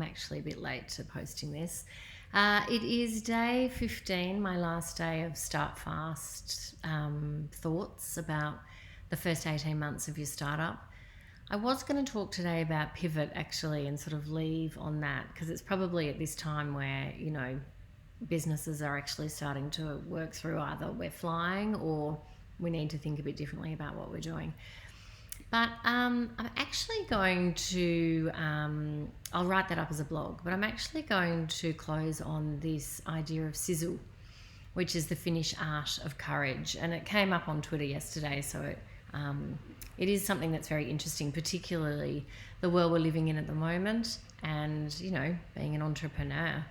actually a bit late to posting this. It is day 15, my last day of Start Fast thoughts about the first 18 months of your startup. I was going to talk today about pivot actually and sort of leave on that, because it's probably at this time where, businesses are actually starting to work through either we're flying or we need to think a bit differently about what we're doing. But I'm actually going to, I'll write that up as a blog, but I'm actually going to close on this idea of Sisu, which is the Finnish Art of Courage. And it came up on Twitter yesterday, so it is something that's very interesting, particularly the world we're living in at the moment and, being an entrepreneur.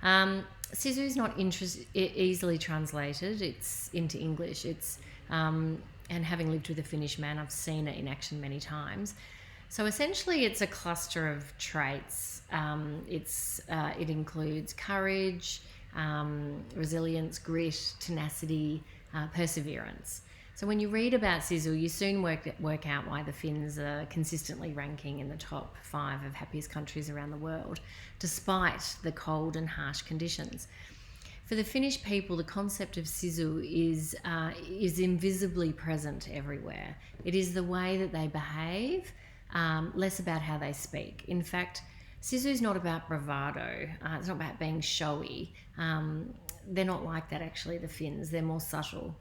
Sisu is not easily translated. It's into English. And having lived with a Finnish man, I've seen it in action many times. So essentially, it's a cluster of traits. It includes courage, resilience, grit, tenacity, perseverance. So when you read about Sisu, you soon work out why the Finns are consistently ranking in the top 5 of happiest countries around the world, despite the cold and harsh conditions. For the Finnish people, the concept of Sisu is invisibly present everywhere. It is the way that they behave, less about how they speak. In fact, Sisu is not about bravado. It's not about being showy. They're not like that, actually, the Finns. They're more subtle.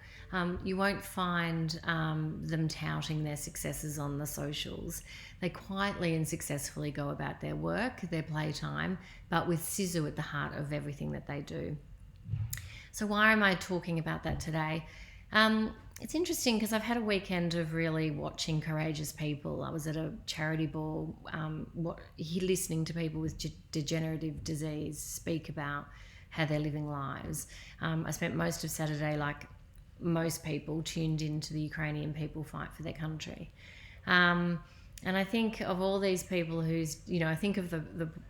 You won't find them touting their successes on the socials. They quietly and successfully go about their work, their playtime, but with Sisu at the heart of everything that they do. So why am I talking about that today? It's interesting because I've had a weekend of really watching courageous people. I was at a charity ball, listening to people with degenerative disease speak about how they're living lives. I spent most of Saturday, like most people, tuned into the Ukrainian people fight for their country. And I think of all these people I think of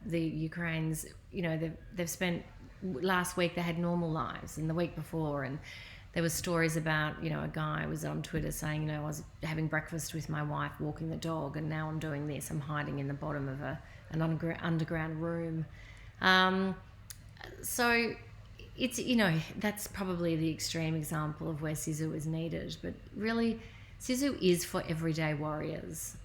the Ukrainians, they've spent, last week they had normal lives, and the week before, and there were stories about, a guy was on Twitter saying, I was having breakfast with my wife, walking the dog, and now I'm doing this. I'm hiding in the bottom of an underground room. So it's, that's probably the extreme example of where Sisu is needed. But really, Sisu is for everyday warriors,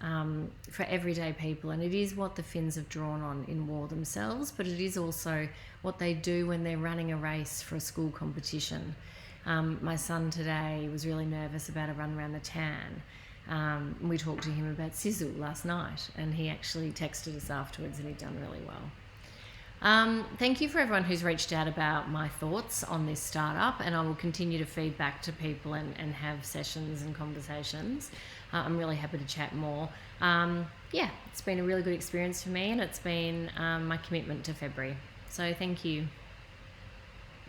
for everyday people. And it is what the Finns have drawn on in war themselves, but it is also what they do when they're running a race for a school competition. My son today was really nervous about a run around the town. We talked to him about Sisu last night, and he actually texted us afterwards, and he'd done really well. Thank you for everyone who's reached out about my thoughts on this startup, and I will continue to feed back to people and have sessions and conversations. I'm really happy to chat more. It's been a really good experience for me, and it's been my commitment to February. So thank you.